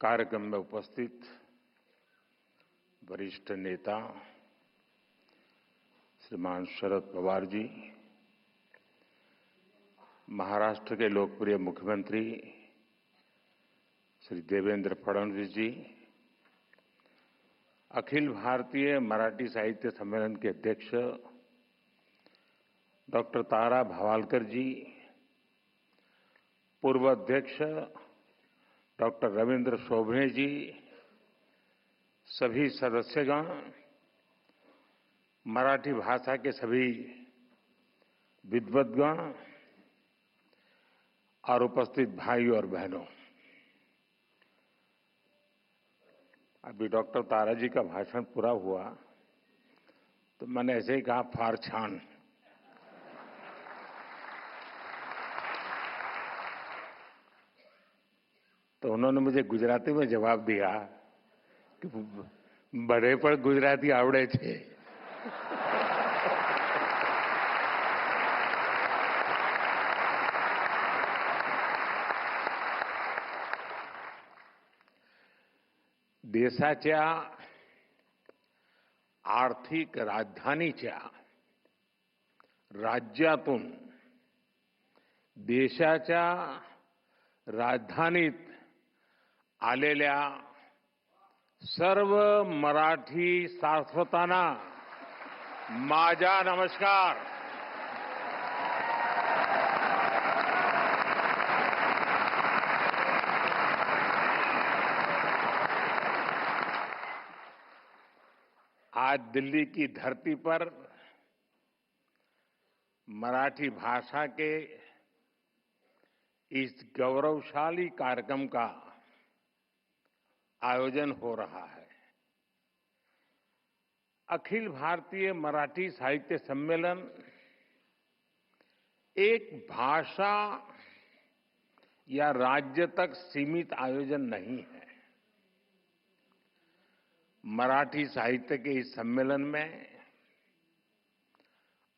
कार्यक्रम में उपस्थित वरिष्ठ नेता श्रीमान शरद पवार जी, महाराष्ट्र के लोकप्रिय मुख्यमंत्री श्री देवेंद्र फडणवीस जी, अखिल भारतीय मराठी साहित्य सम्मेलन के अध्यक्ष डॉक्टर तारा भवालकर जी, पूर्व अध्यक्ष डॉक्टर रविंद्र शोभने जी, सभी सदस्यगण, मराठी भाषा के सभी विद्वद्गण और उपस्थित भाई और बहनों, अभी डॉक्टर तारा जी का भाषण पूरा हुआ तो मैंने ऐसे ही कहा फार छान। तो उन्होंने मुझे गुजराती में जवाब दिया कि बड़े पर गुजराती आवड़े थे। देशाच्या आर्थिक राजधानीच्या राज्यातून देशाच्या राजधानीत आलेल्या सर्व मराठी सारस्वतांना माझा नमस्कार। आज दिल्ली की धरती पर मराठी भाषा के इस गौरवशाली कार्यक्रम का आयोजन हो रहा है। अखिल भारतीय मराठी साहित्य सम्मेलन एक भाषा या राज्य तक सीमित आयोजन नहीं है। मराठी साहित्य के इस सम्मेलन में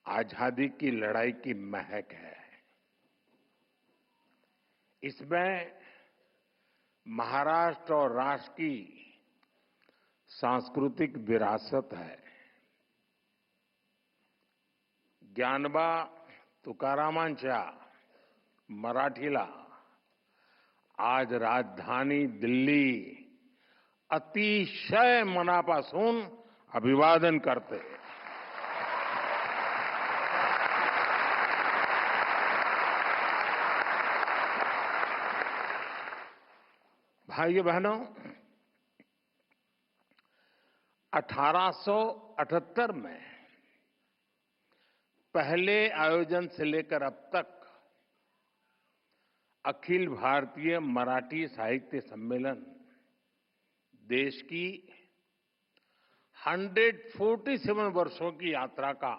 आजादी की लड़ाई की महक है। इसमें महाराष्ट्र और राष्ट्र की सांस्कृतिक विरासत है। ज्ञानोबा तुकारामांच्या मराठीला आज राजधानी दिल्ली अतिशय मनापासून अभिवादन करते हैं। भाइयों बहनों, 1878 में पहले आयोजन से लेकर अब तक अखिल भारतीय मराठी साहित्य सम्मेलन देश की 147 वर्षों की यात्रा का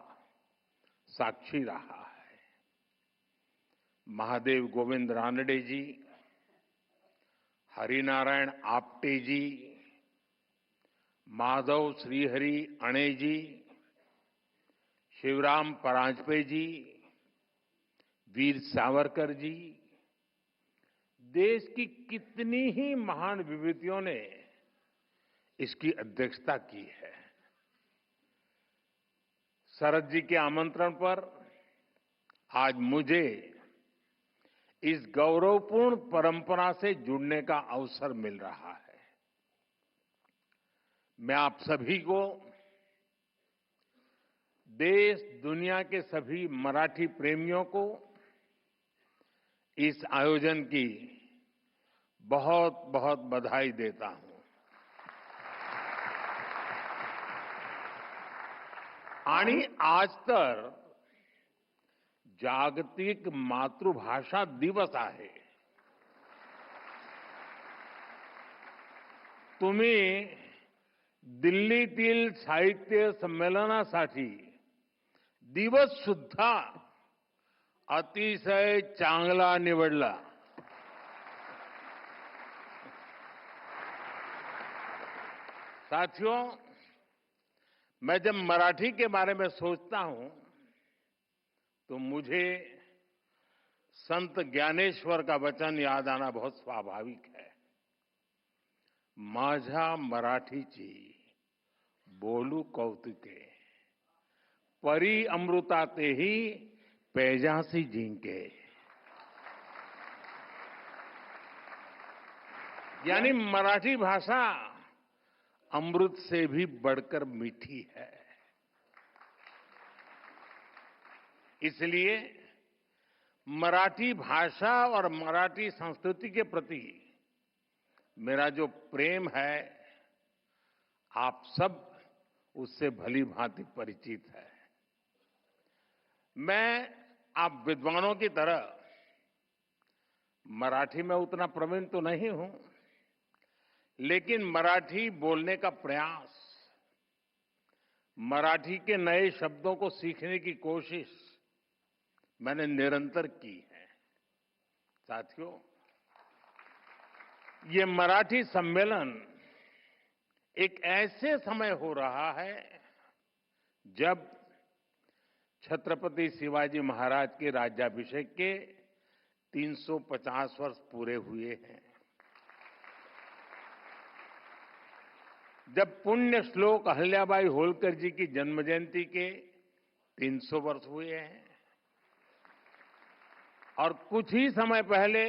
साक्षी रहा है। महादेव गोविंद रानडे जी, हरिनारायण आप्टे जी, माधव श्रीहरि अणे जी, शिवराम परांजपे जी, वीर सावरकर जी, देश की कितनी ही महान विभूतियों ने इसकी अध्यक्षता की है। शरद जी के आमंत्रण पर आज मुझे इस गौरवपूर्ण परंपरा से जुड़ने का अवसर मिल रहा है। मैं आप सभी को देश दुनिया के सभी मराठी प्रेमियों को इस आयोजन की बहुत बहुत बधाई देता हूं। आणि आज तर जागतिक मातृभाषा दिवस आहे। तुम्ही दिल्लीतील साहित्य संमेलनासाठी दिवस सुद्धा अतिशय चांगला निवडला। साथियों, मैं जब मराठी के बारे में सोचता हूं तो मुझे संत ज्ञानेश्वर का वचन याद आना बहुत स्वाभाविक है। माझ्या मराठीची बोलू कौतुके, परी अमृता तेही पैजासी जिंके। यानी मराठी भाषा अमृत से भी बढ़कर मीठी है। इसलिए मराठी भाषा और मराठी संस्कृति के प्रति मेरा जो प्रेम है, आप सब उससे भली भांति परिचित है। मैं आप विद्वानों की तरह मराठी में उतना प्रवीण तो नहीं हूं, लेकिन मराठी बोलने का प्रयास, मराठी के नए शब्दों को सीखने की कोशिश मैंने निरंतर की है। साथियों, ये मराठी सम्मेलन एक ऐसे समय हो रहा है जब छत्रपति शिवाजी महाराज के राज्याभिषेक के 350 वर्ष पूरे हुए हैं, जब पुण्य श्लोक अहिल्याबाई होलकर जी की जन्म जयंती के 300 वर्ष हुए हैं, और कुछ ही समय पहले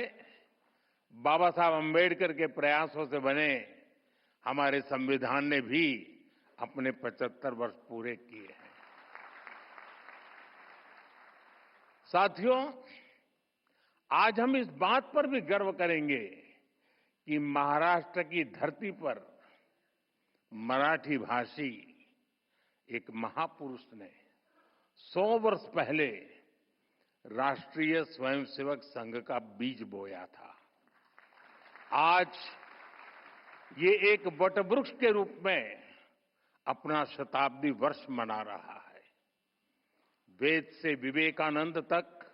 बाबा साहब अंबेडकर के प्रयासों से बने हमारे संविधान ने भी अपने 75 वर्ष पूरे किए हैं। साथियों, आज हम इस बात पर भी गर्व करेंगे कि महाराष्ट्र की धरती पर मराठी भाषी एक महापुरुष ने 100 वर्ष पहले राष्ट्रीय स्वयंसेवक संघ का बीज बोया था। आज ये एक वटवृक्ष के रूप में अपना शताब्दी वर्ष मना रहा है। वेद से विवेकानंद तक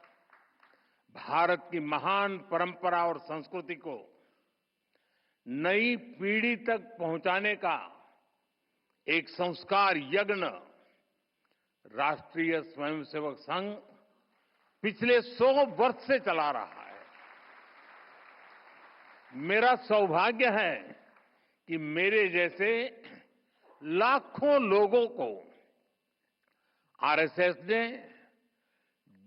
भारत की महान परंपरा और संस्कृति को नई पीढ़ी तक पहुंचाने का एक संस्कार यज्ञ राष्ट्रीय स्वयंसेवक संघ पिछले 100 वर्ष से चला रहा है। मेरा सौभाग्य है कि मेरे जैसे लाखों लोगों को आरएसएस ने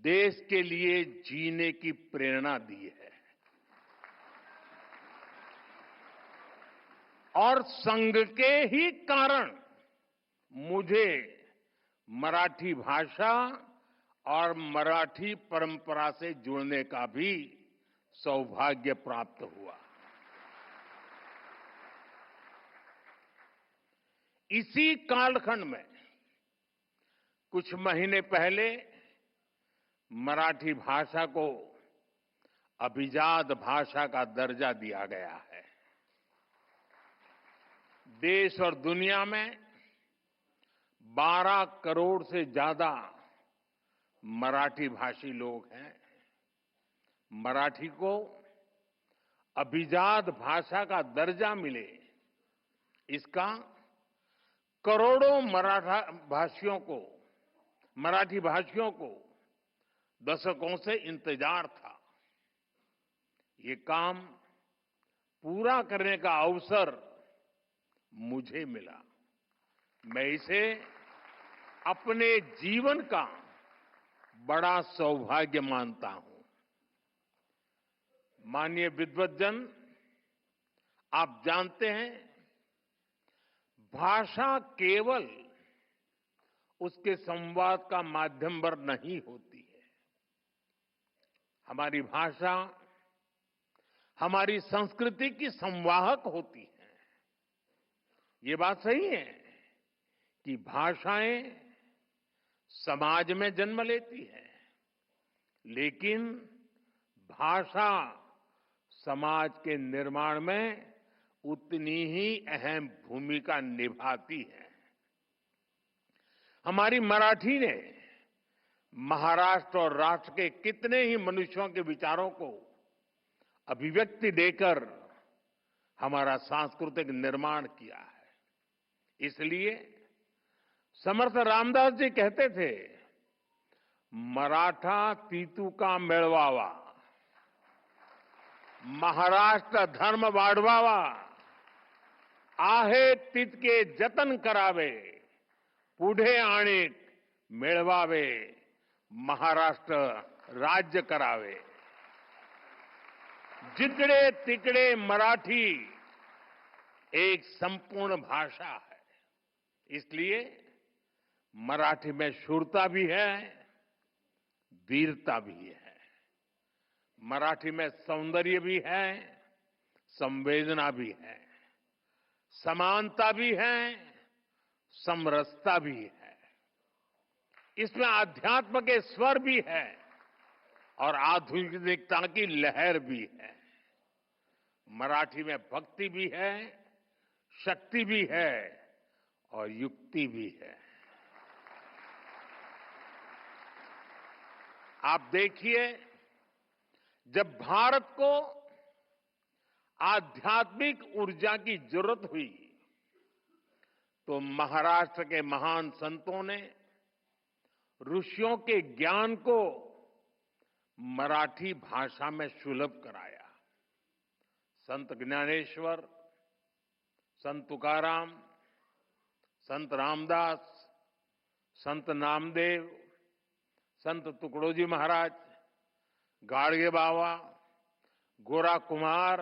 देश के लिए जीने की प्रेरणा दी है, और संघ के ही कारण मुझे मराठी भाषा और मराठी परंपरा से जुड़ने का भी सौभाग्य प्राप्त हुआ। इसी कालखंड में कुछ महीने पहले मराठी भाषा को अभिजात भाषा का दर्जा दिया गया है। देश और दुनिया में 12 करोड़ से ज्यादा मराठी भाषी लोग हैं। मराठी को अभिजात भाषा का दर्जा मिले, इसका करोड़ों मराठी भाषियों को दशकों से इंतजार था। ये काम पूरा करने का अवसर मुझे मिला। मैं इसे अपने जीवन का बड़ा सौभाग्य मानता हूं। माननीय विद्वद्जन, आप जानते हैं, भाषा केवल उसके संवाद का माध्यम पर नहीं होती है। हमारी भाषा हमारी संस्कृति की संवाहक होती है। ये बात सही है कि भाषाएं समाज में जन्म लेती है, लेकिन भाषा समाज के निर्माण में उतनी ही अहम भूमिका निभाती है। हमारी मराठी ने महाराष्ट्र और राष्ट्र के कितने ही मनुष्यों के विचारों को अभिव्यक्ति देकर हमारा सांस्कृतिक निर्माण किया है। इसलिए समर्थ रामदास जी कहते थे, मराठा तीतू का मेळवावा, महाराष्ट्र धर्म वाढवावा, आहे तितके जतन करावे, पुढे आणीक मिळवावे, महाराष्ट्र राज्य करावे. जिकडे तिकडे मराठी एक संपूर्ण भाषा है. इसलिए मराठी में शूरता भी है, वीरता भी है. मराठी में सौंदर्य भी है, संवेदना भी है, समानता भी है, समरसता भी है. इसमें आध्यात्म के स्वर भी है और आधुनिकता की लहर भी है. मराठी में भक्ति भी है, शक्ति भी है और युक्ति भी है. आप देखिए, जब भारत को आध्यात्मिक ऊर्जा की जरूरत हुई तो महाराष्ट्र के महान संतों ने ऋषियों के ज्ञान को मराठी भाषा में सुलभ कराया. संत ज्ञानेश्वर, संत तुकाराम, संत रामदास, संत नामदेव, संत तुकडोजी महाराज, गाडगे बाबा, गोरा कुमार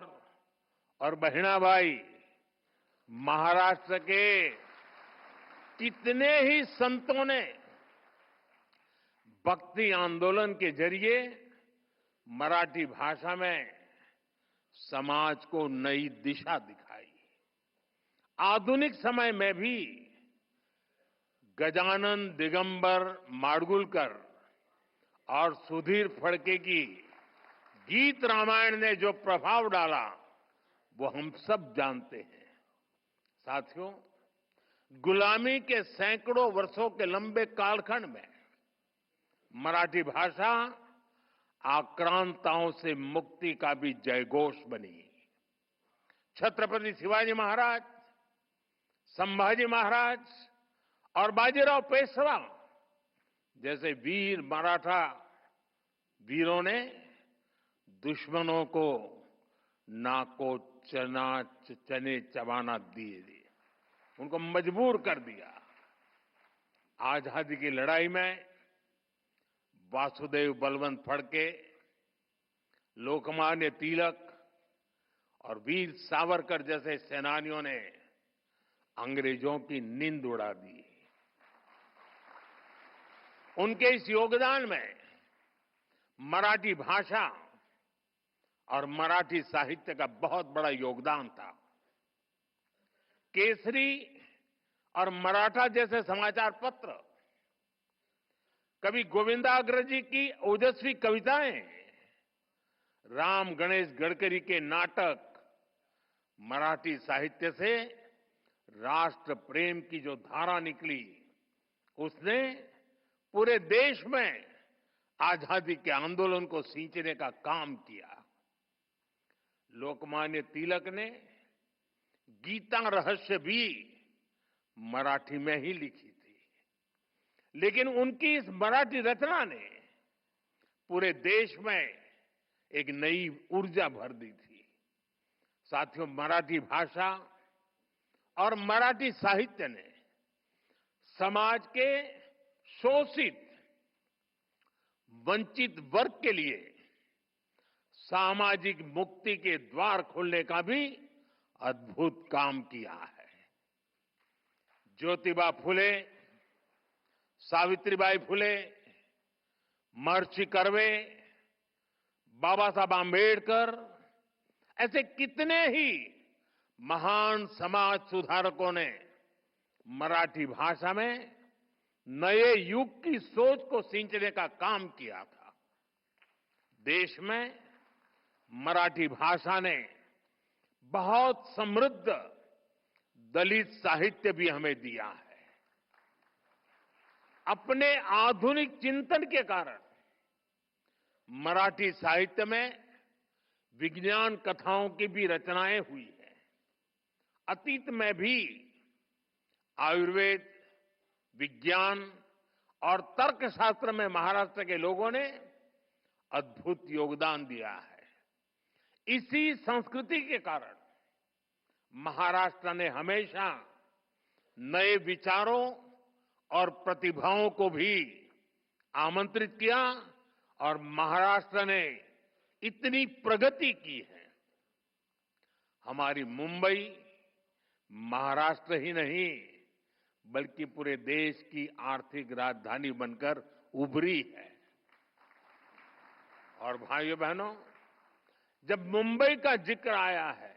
और बहिणाबाई, महाराष्ट्र के कितने ही संतों ने भक्ति आंदोलन के जरिए मराठी भाषा में समाज को नई दिशा दिखाई. आधुनिक समय में भी गजानन दिगंबर माडगुलकर और सुधीर फडके की गीत रामायण ने जो प्रभाव डाला वो हम सब जानते हैं. साथियों, गुलामी के सैकड़ों वर्षों के लंबे कालखंड में मराठी भाषा आक्रांताओं से मुक्ति का भी जयघोष बनी. छत्रपति शिवाजी महाराज, संभाजी महाराज और बाजीराव पेशवा जैसे वीर मराठा वीरों ने दुश्मनों को नाको चने चबाना दिए, उनको मजबूर कर दिया. आजादी की लड़ाई में वासुदेव बलवंत फडके, लोकमान्य तिलक और वीर सावरकर जैसे सेनानियों ने अंग्रेजों की नींद उड़ा दी. उनके इस योगदान में मराठी भाषा और मराठी साहित्य का बहुत बड़ा योगदान था. केसरी और मराठा जैसे समाचार पत्र, कवि गोविंदाग्रजी की ओजस्वी कविताएं, राम गणेश गडकरी के नाटक, मराठी साहित्य से राष्ट्र प्रेम की जो धारा निकली उसने पूरे देश में आजादी के आंदोलन को सींचने का काम किया. लोकमान्य तिलक ने गीता रहस्य भी मराठी में ही लिखी थी, लेकिन उनकी इस मराठी रचना ने पूरे देश में एक नई ऊर्जा भर दी थी. साथियों, मराठी भाषा और मराठी साहित्य ने समाज के शोषित, वंचित वर्ग के लिए सामाजिक मुक्ति के द्वार खोलने का भी अद्भुत काम किया है. ज्योतिबा फुले, सावित्रीबाई फुले, महर्षि कर्वे, बाबा साहब आंबेडकर, ऐसे कितने ही महान समाज सुधारकों ने मराठी भाषा में नए युग की सोच को सींचने का काम किया था. देश में मराठी भाषा ने बहुत समृद्ध दलित साहित्य भी हमें दिया है. अपने आधुनिक चिंतन के कारण मराठी साहित्य में विज्ञान कथाओं की भी रचनाएं हुई हैं. अतीत में भी आयुर्वेद, विज्ञान और तर्कशास्त्र में महाराष्ट्र के लोगों ने अद्भुत योगदान दिया है. इसी संस्कृति के कारण महाराष्ट्र ने हमेशा नए विचारों और प्रतिभाओं को भी आमंत्रित किया और महाराष्ट्र ने इतनी प्रगति की है। हमारी मुंबई महाराष्ट्र ही नहीं बल्कि पूरे देश की आर्थिक राजधानी बनकर उभरी है। और भाइयों बहनों, जब मुंबई का जिक्र आया है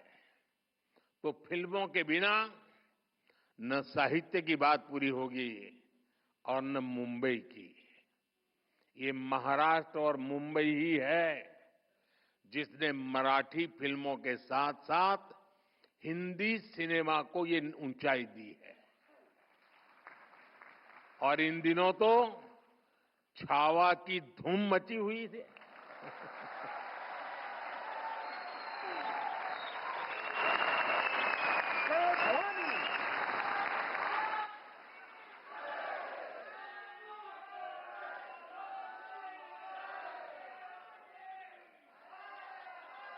तो फिल्मों के बिना न साहित्य की बात पूरी होगी और न मुंबई की। ये महाराष्ट्र और मुंबई ही है जिसने मराठी फिल्मों के साथ साथ हिंदी सिनेमा को ये ऊंचाई दी है। और इन दिनों तो छावा की धूम मची हुई थी।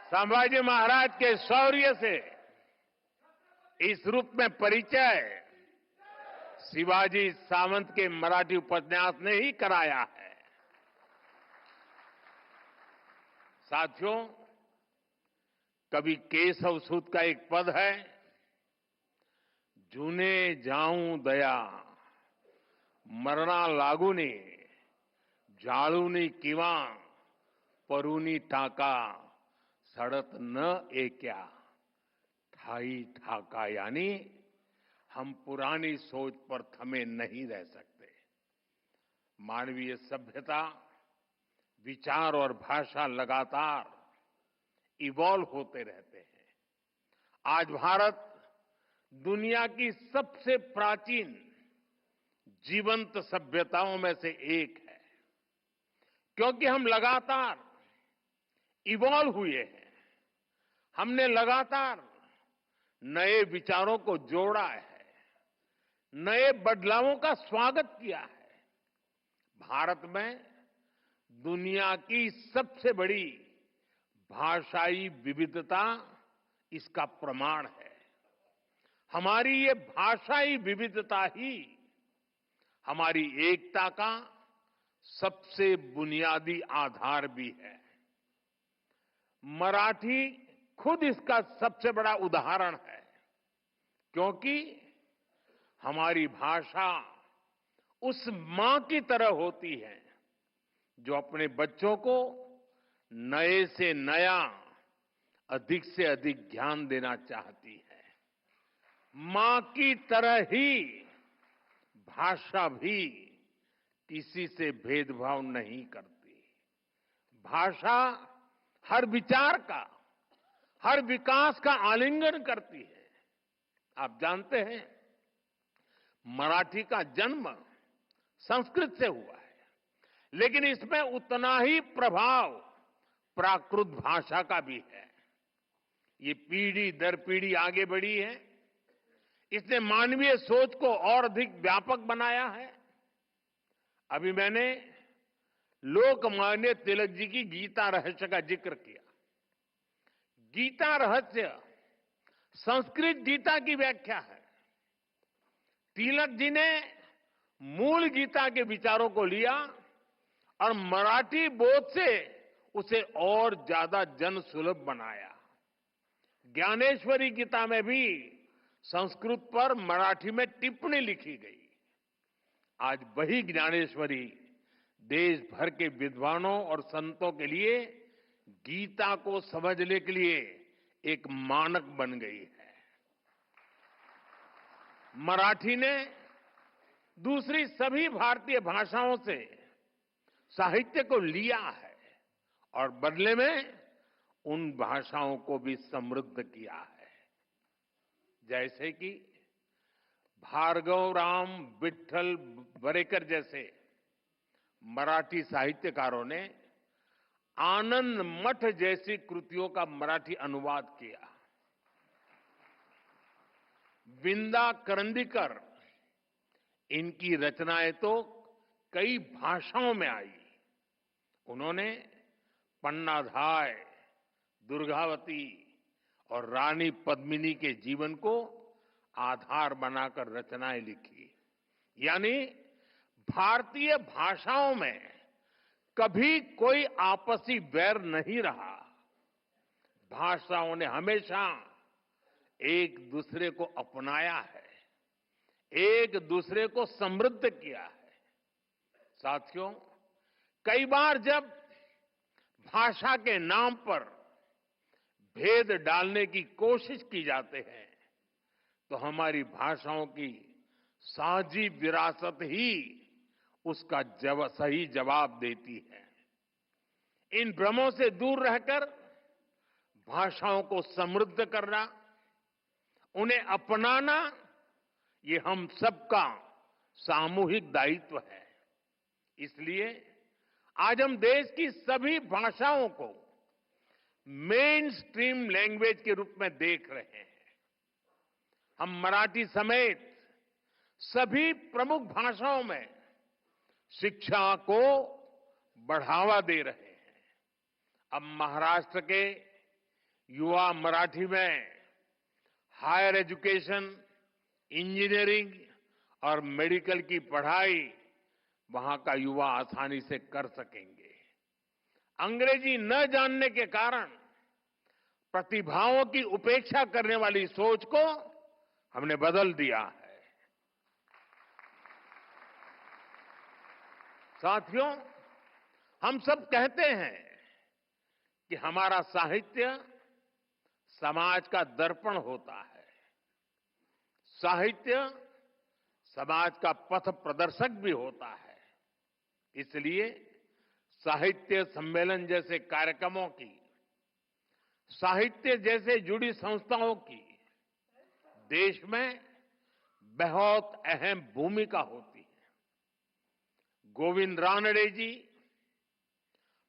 संभाजी महाराज के शौर्य से इस रूप में परिचय शिवाजी सावंत के मराठी उपन्यास ने ही कराया है। साथियों, कवि केशव सूत का एक पद है, जूने जाऊं दया मरना लागूनी जाळूनी किंवा परूनी टाका सड़त न एक्या ठाई ठाका। यानी हम पुरानी सोच पर थमे नहीं रह सकते। मानवीय सभ्यता, विचार और भाषा लगातार इवॉल्व होते रहते हैं। आज भारत दुनिया की सबसे प्राचीन जीवंत सभ्यताओं में से एक है, क्योंकि हम लगातार इवॉल्व हुए हैं। हमने लगातार नए विचारों को जोड़ा है, नए बदलावों का स्वागत किया है। भारत में दुनिया की सबसे बड़ी भाषाई विविधता इसका प्रमाण है। हमारी ये भाषाई विविधता ही हमारी एकता का सबसे बुनियादी आधार भी है। मराठी खुद इसका सबसे बड़ा उदाहरण है, क्योंकि हमारी भाषा उस मां की तरह होती है जो अपने बच्चों को नए से नया, अधिक से अधिक ज्ञान देना चाहती है। मां की तरह ही भाषा भी किसी से भेदभाव नहीं करती। भाषा हर विचार का, हर विकास का आलिंगन करती है। आप जानते हैं, मराठी का जन्म संस्कृत से हुआ है, लेकिन इसमें उतना ही प्रभाव प्राकृत भाषा का भी है। ये पीढ़ी दर पीढ़ी आगे बढ़ी है। इसने मानवीय सोच को और अधिक व्यापक बनाया है। अभी मैंने लोकमान्य तिलक जी की गीता रहस्य का जिक्र किया। गीता रहस्य संस्कृत गीता की व्याख्या है। तिलक जी ने मूल गीता के विचारों को लिया और मराठी बोध से उसे और ज्यादा जन सुलभ बनाया। ज्ञानेश्वरी गीता में भी संस्कृत पर मराठी में टिप्पणी लिखी गई। आज वही ज्ञानेश्वरी देश भर के विद्वानों और संतों के लिए गीता को समझने के लिए एक मानक बन गई है। मराठी ने दूसरी सभी भारतीय भाषाओं से साहित्य को लिया है और बदले में उन भाषाओं को भी समृद्ध किया है। जैसे कि भार्गवराम विठ्ठल बरेकर जैसे मराठी साहित्यकारों ने आनंद मठ जैसी कृतियों का मराठी अनुवाद किया। विंदा करंदीकर, इनकी रचनाएं तो कई भाषाओं में आई। उन्होंने पन्नाधाय, दुर्गावती और रानी पद्मिनी के जीवन को आधार बनाकर रचनाएं लिखी। यानी भारतीय भाषाओं में कभी कोई आपसी वैर नहीं रहा। भाषाओं ने हमेशा एक दूसरे को अपनाया है, एक दूसरे को समृद्ध किया है। साथियों, कई बार जब भाषा के नाम पर भेद डालने की कोशिश की जाती है तो हमारी भाषाओं की साझी विरासत ही उसका सही जवाब देती है। इन भ्रमों से दूर रहकर भाषाओं को समृद्ध करना, उन्हें अपनाना, ये हम सबका सामूहिक दायित्व है। इसलिए आज हम देश की सभी भाषाओं को मेन स्ट्रीम लैंग्वेज के रूप में देख रहे हैं। हम मराठी समेत सभी प्रमुख भाषाओं में शिक्षा को बढ़ावा दे रहे हैं। अब महाराष्ट्र के युवा मराठी में हायर एजुकेशन, इंजीनियरिंग और मेडिकल की पढ़ाई वहां का युवा आसानी से कर सकेंगे। अंग्रेजी न जानने के कारण प्रतिभाओं की उपेक्षा करने वाली सोच को हमने बदल दिया है। साथियों, हम सब कहते हैं कि हमारा साहित्य समाज का दर्पण होता है। साहित्य समाज का पथ प्रदर्शक भी होता है। इसलिए साहित्य सम्मेलन जैसे कार्यक्रमों की, साहित्य जैसे जुड़ी संस्थाओं की देश में बहुत अहम भूमिका होती है। गोविंद रानडे जी,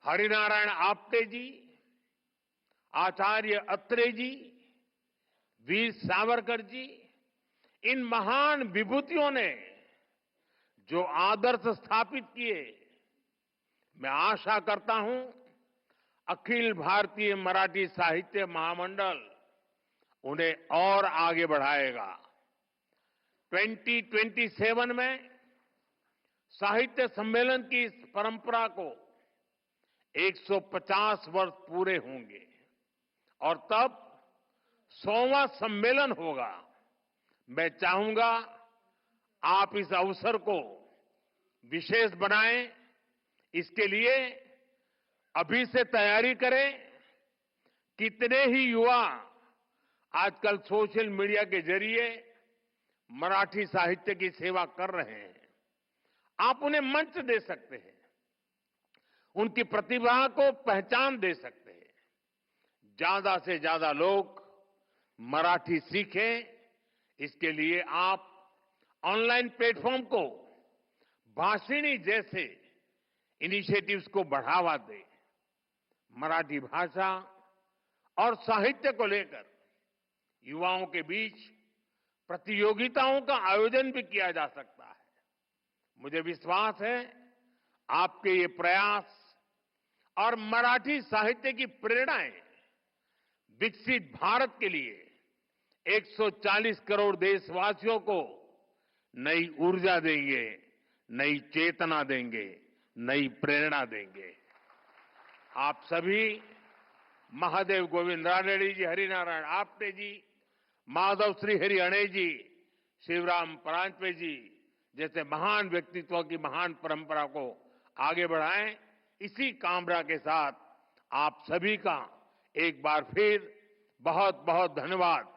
हरिनारायण आप्टे जी, आचार्य अत्रे जी, वीर सावरकर जी, इन महान विभूतियों ने जो आदर्श स्थापित किए, मैं आशा करता हूं अखिल भारतीय मराठी साहित्य महामंडल उन्हें और आगे बढ़ाएगा। 2027 में साहित्य सम्मेलन की इस परंपरा को 150 वर्ष पूरे होंगे और तब 100वां सम्मेलन होगा। मैं चाहूंगा आप इस अवसर को विशेष बनाएं। इसके लिए अभी से तैयारी करें। कितने ही युवा आजकल सोशल मीडिया के जरिए मराठी साहित्य की सेवा कर रहे हैं। आप उन्हें मंच दे सकते हैं, उनकी प्रतिभा को पहचान दे सकते हैं। ज्यादा से ज्यादा लोग मराठी सीखें, इसके लिए आप ऑनलाइन प्लेटफॉर्म को, भाषिणी जैसे इनिशिएटिव्स को बढ़ावा दें। मराठी भाषा और साहित्य को लेकर युवाओं के बीच प्रतियोगिताओं का आयोजन भी किया जा सकता है। मुझे विश्वास है आपके ये प्रयास और मराठी साहित्य की प्रेरणाएं विकसित भारत के लिए 140 करोड़ देशवासियों को नई ऊर्जा देंगे, नई चेतना देंगे, नई प्रेरणा देंगे। आप सभी महादेव गोविंद रानडे जी, हरिनारायण आप्टे जी, माधव श्री हरि अणे जी, शिवराम परांजपे जी जैसे महान व्यक्तित्वों की महान परंपरा को आगे बढ़ाएं। इसी कामना के साथ आप सभी का एक बार फिर बहुत बहुत धन्यवाद।